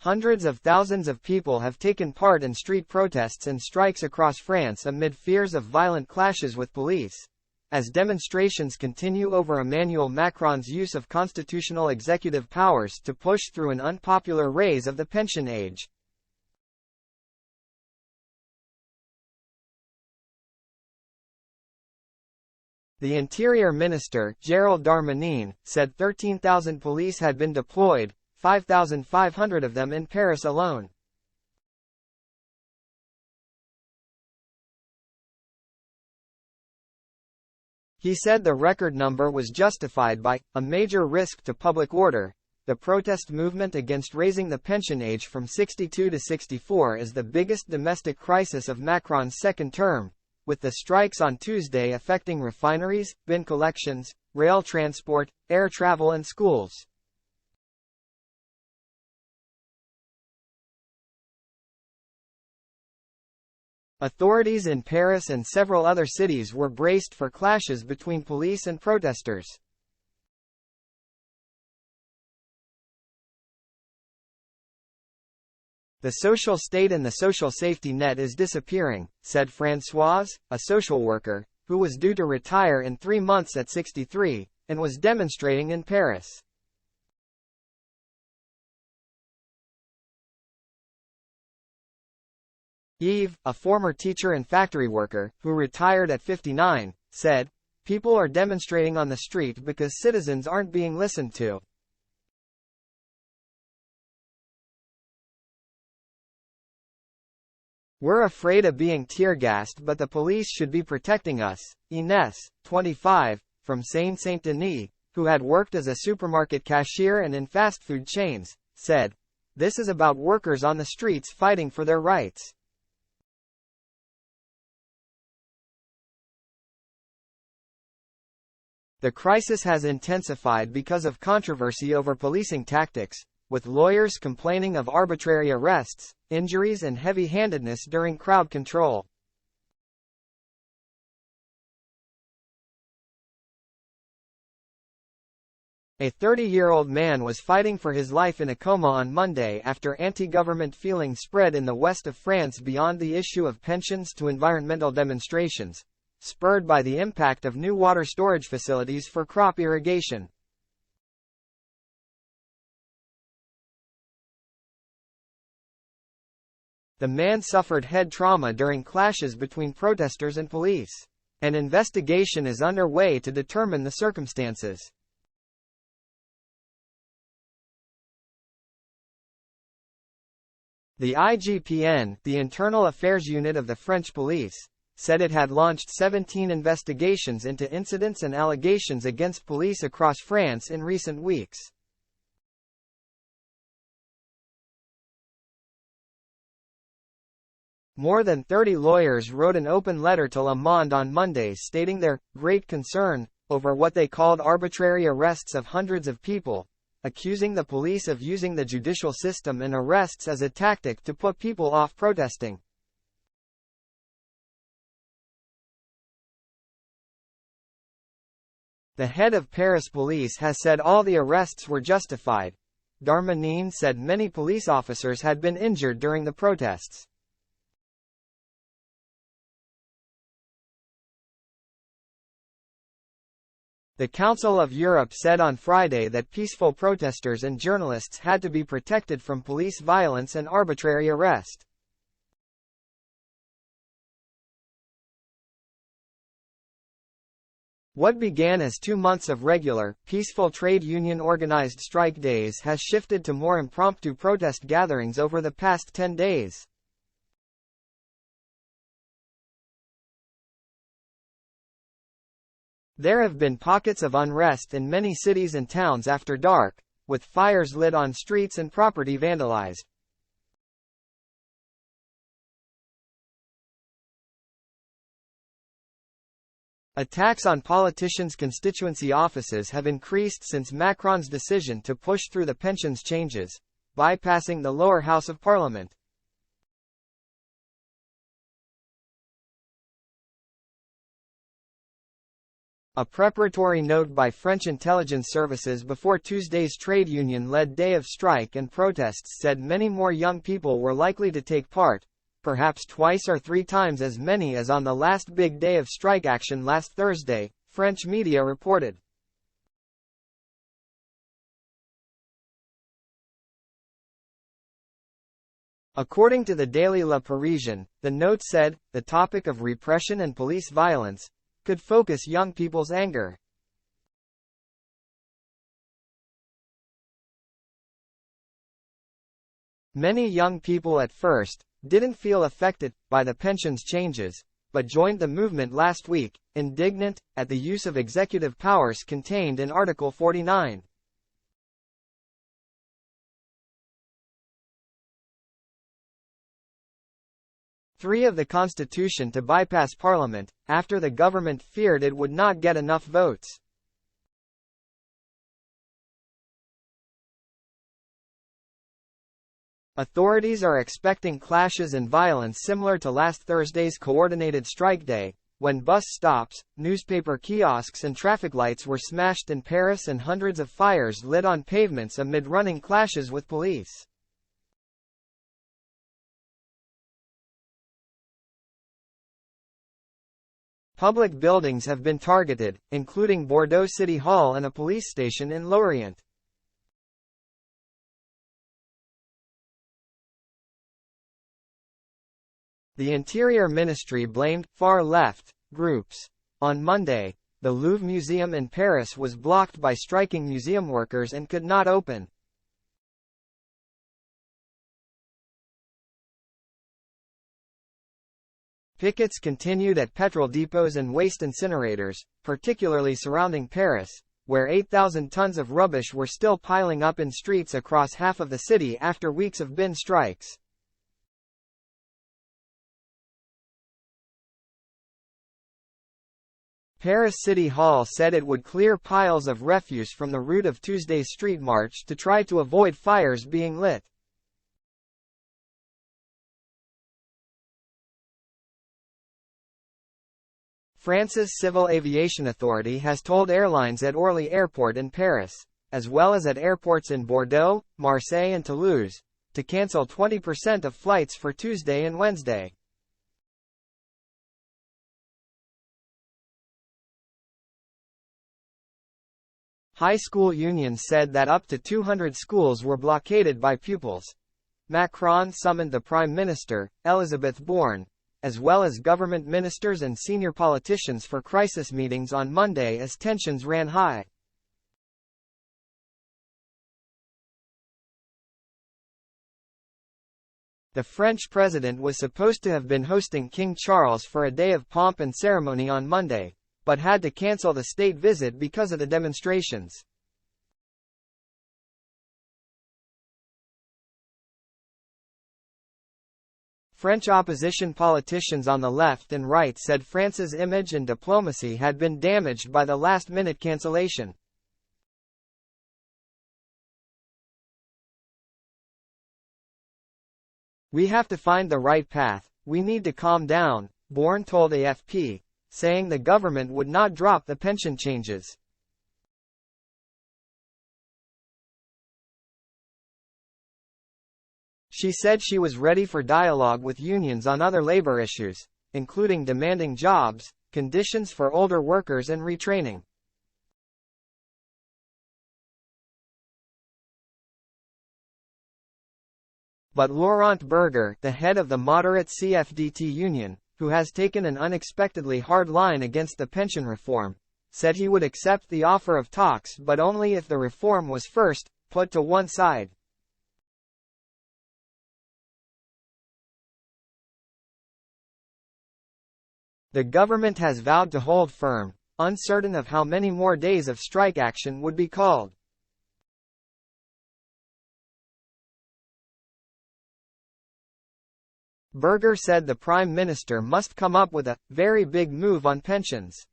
Hundreds of thousands of people have taken part in street protests and strikes across France amid fears of violent clashes with police, as demonstrations continue over Emmanuel Macron's use of constitutional executive powers to push through an unpopular raise of the pension age. The Interior Minister, Gérald Darmanin, said 13,000 police had been deployed, 5,500 of them in Paris alone. He said the record number was justified by a major risk to public order. The protest movement against raising the pension age from 62 to 64 is the biggest domestic crisis of Macron's second term, with the strikes on Tuesday affecting refineries, bin collections, rail transport, air travel and schools. Authorities in Paris and several other cities were braced for clashes between police and protesters. The social state and the social safety net is disappearing, said Françoise, a social worker, who was due to retire in 3 months at 63, and was demonstrating in Paris. Yves, a former teacher and factory worker, who retired at 59, said, "People are demonstrating on the street because citizens aren't being listened to. We're afraid of being tear-gassed, but the police should be protecting us." Inès, 25, from Seine-Saint-Denis, who had worked as a supermarket cashier and in fast food chains, said, "This is about workers on the streets fighting for their rights." The crisis has intensified because of controversy over policing tactics, with lawyers complaining of arbitrary arrests, injuries and heavy-handedness during crowd control. A 30-year-old man was fighting for his life in a coma on Monday after anti-government feeling spread in the west of France beyond the issue of pensions to environmental demonstrations, spurred by the impact of new water storage facilities for crop irrigation. The man suffered head trauma during clashes between protesters and police. An investigation is underway to determine the circumstances. The IGPN, the Internal Affairs Unit of the French police, said it had launched 17 investigations into incidents and allegations against police across France in recent weeks. More than 30 lawyers wrote an open letter to Le Monde on Monday stating their great concern over what they called arbitrary arrests of hundreds of people, accusing the police of using the judicial system and arrests as a tactic to put people off protesting. The head of Paris police has said all the arrests were justified. Darmanin said many police officers had been injured during the protests. The Council of Europe said on Friday that peaceful protesters and journalists had to be protected from police violence and arbitrary arrest. What began as 2 months of regular, peaceful trade union-organized strike days has shifted to more impromptu protest gatherings over the past 10 days. There have been pockets of unrest in many cities and towns after dark, with fires lit on streets and property vandalized. Attacks on politicians' constituency offices have increased since Macron's decision to push through the pensions changes, bypassing the lower house of parliament. A preparatory note by French intelligence services before Tuesday's trade union-led day of strike and protests said many more young people were likely to take part, perhaps twice or three times as many as on the last big day of strike action last Thursday, French media reported. According to the Daily Le Parisien, the note said, the topic of repression and police violence could focus young people's anger. Many young people at first didn't feel affected by the pensions changes, but joined the movement last week, indignant at the use of executive powers contained in Article 49. Three of the Constitution to bypass Parliament, after the government feared it would not get enough votes. Authorities are expecting clashes and violence similar to last Thursday's coordinated strike day, when bus stops, newspaper kiosks and traffic lights were smashed in Paris and hundreds of fires lit on pavements amid running clashes with police. Public buildings have been targeted, including Bordeaux City Hall and a police station in Lorient. The Interior Ministry blamed far-left groups. On Monday, the Louvre Museum in Paris was blocked by striking museum workers and could not open. Pickets continued at petrol depots and waste incinerators, particularly surrounding Paris, where 8,000 tons of rubbish were still piling up in streets across half of the city after weeks of bin strikes. Paris City Hall said it would clear piles of refuse from the route of Tuesday's street march to try to avoid fires being lit. France's Civil Aviation Authority has told airlines at Orly Airport in Paris, as well as at airports in Bordeaux, Marseille and Toulouse, to cancel 20% of flights for Tuesday and Wednesday. High school unions said that up to 200 schools were blockaded by pupils. Macron summoned the Prime Minister, Elisabeth Borne, as well as government ministers and senior politicians for crisis meetings on Monday as tensions ran high. The French president was supposed to have been hosting King Charles for a day of pomp and ceremony on Monday, but had to cancel the state visit because of the demonstrations. French opposition politicians on the left and right said France's image and diplomacy had been damaged by the last-minute cancellation. "We have to find the right path, we need to calm down," Borne told AFP, saying the government would not drop the pension changes. She said she was ready for dialogue with unions on other labor issues, including demanding jobs, conditions for older workers and retraining. But Laurent Berger, the head of the moderate CFDT union, who has taken an unexpectedly hard line against the pension reform, said he would accept the offer of talks but only if the reform was first put to one side. The government has vowed to hold firm, uncertain of how many more days of strike action would be called. Berger said the Prime Minister must come up with a very big move on pensions.